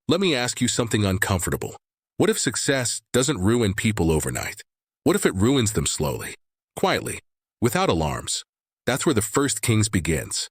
Let me ask you something uncomfortable. What if success doesn't ruin people overnight? What if it ruins them slowly, quietly, without alarms? That's where the First Kings begins.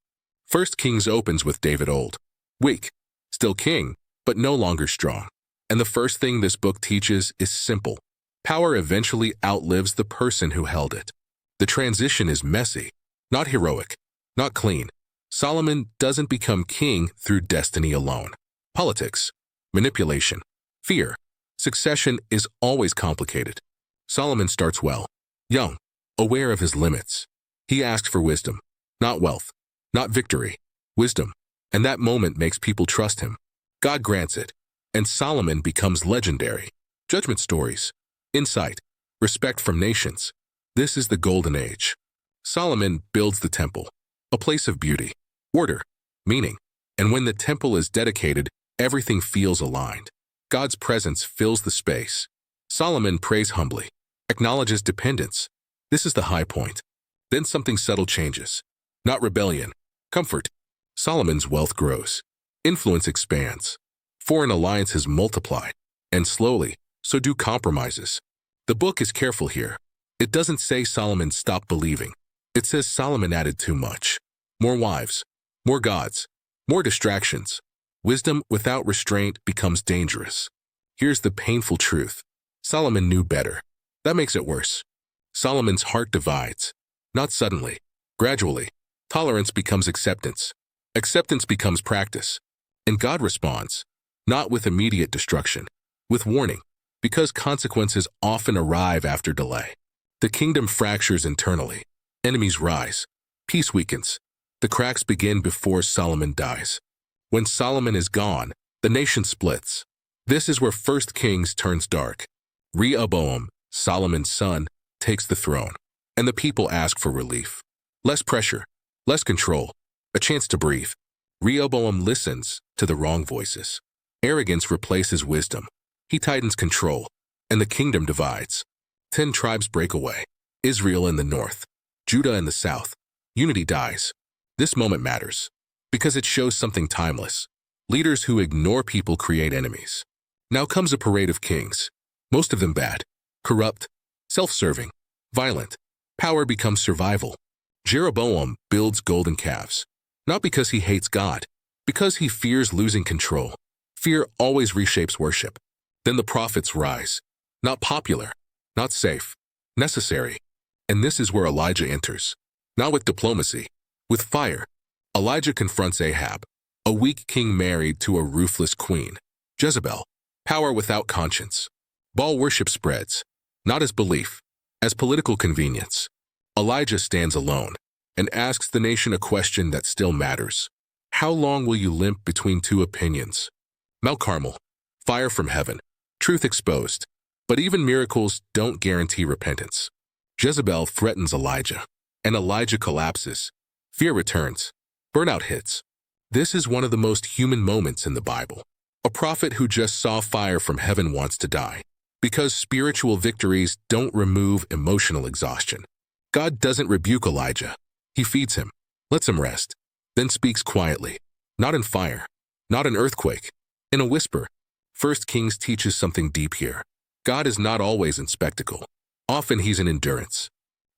First Kings opens with David old, weak, still king, but no longer strong. And the first thing this book teaches is simple. Power eventually outlives the person who held it. The transition is messy, not heroic, not clean. Solomon doesn't become king through destiny alone. Politics, manipulation, fear. Succession is always complicated. Solomon starts well, young, aware of his limits. He asked for wisdom, not wealth, not victory, wisdom. And that moment makes people trust him. God grants it, and Solomon becomes legendary. Judgment stories, insight, respect from nations. This is the golden age. Solomon builds the temple, a place of beauty, order, meaning. And when the temple is dedicated, everything feels aligned. God's presence fills the space. Solomon prays humbly, acknowledges dependence. This is the high point. Then something subtle changes. Not rebellion, comfort. Solomon's wealth grows. Influence expands. Foreign alliances multiply. And slowly, so do compromises. The book is careful here. It doesn't say Solomon stopped believing. It says Solomon added too much. More wives, more gods, more distractions. Wisdom without restraint becomes dangerous. Here's the painful truth. Solomon knew better. That makes it worse. Solomon's heart divides. Not suddenly, gradually. Tolerance becomes acceptance. Acceptance becomes practice. And God responds, not with immediate destruction, with warning, because consequences often arrive after delay. The kingdom fractures internally. Enemies rise. Peace weakens. The cracks begin before Solomon dies. When Solomon is gone, the nation splits. This is where First Kings turns dark. Rehoboam, Solomon's son, takes the throne, and the people ask for relief. Less pressure, less control, a chance to breathe. Rehoboam listens to the wrong voices. Arrogance replaces wisdom. He tightens control, and the kingdom divides. 10 tribes break away. Israel in the north, Judah in the south. Unity dies. This moment matters, because it shows something timeless. Leaders who ignore people create enemies. Now comes a parade of kings, most of them bad, corrupt, self-serving, violent. Power becomes survival. Jeroboam builds golden calves, not because he hates God, because he fears losing control. Fear always reshapes worship. Then the prophets rise, not popular, not safe, necessary. And this is where Elijah enters, not with diplomacy, with fire. Elijah confronts Ahab, a weak king married to a ruthless queen. Jezebel, power without conscience. Baal worship spreads, not as belief, as political convenience. Elijah stands alone and asks the nation a question that still matters. How long will you limp between two opinions? Mount Carmel, fire from heaven, truth exposed. But even miracles don't guarantee repentance. Jezebel threatens Elijah, and Elijah collapses. Fear returns. Burnout hits. This is one of the most human moments in the Bible. A prophet who just saw fire from heaven wants to die, because spiritual victories don't remove emotional exhaustion. God doesn't rebuke Elijah. He feeds him, lets him rest, then speaks quietly, not in fire, not an earthquake, in a whisper. First Kings teaches something deep here. God is not always in spectacle. Often he's in endurance.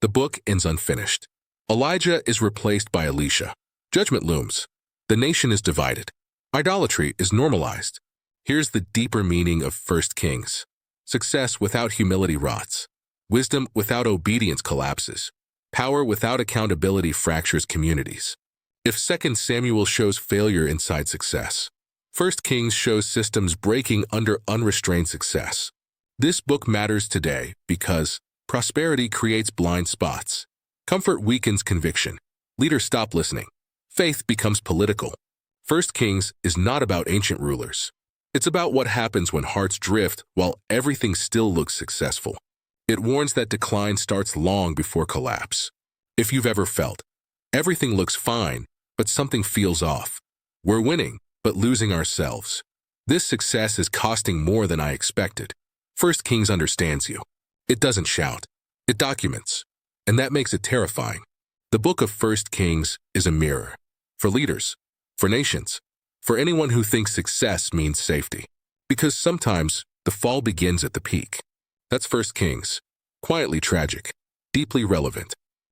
The book ends unfinished. Elijah is replaced by Elisha. Judgment looms. The nation is divided. Idolatry is normalized. Here's the deeper meaning of First Kings. Success without humility rots. Wisdom without obedience collapses. Power without accountability fractures communities. If 2 Samuel shows failure inside success, First Kings shows systems breaking under unrestrained success. This book matters today because prosperity creates blind spots. Comfort weakens conviction. Leaders stop listening. Faith becomes political. First Kings is not about ancient rulers. It's about what happens when hearts drift while everything still looks successful. It warns that decline starts long before collapse. If you've ever felt, everything looks fine, but something feels off. We're winning, but losing ourselves. This success is costing more than I expected. First Kings understands you. It doesn't shout. It documents. And that makes it terrifying. The book of First Kings is a mirror. For leaders, for nations, for anyone who thinks success means safety. Because sometimes the fall begins at the peak. That's First Kings. Quietly tragic, deeply relevant,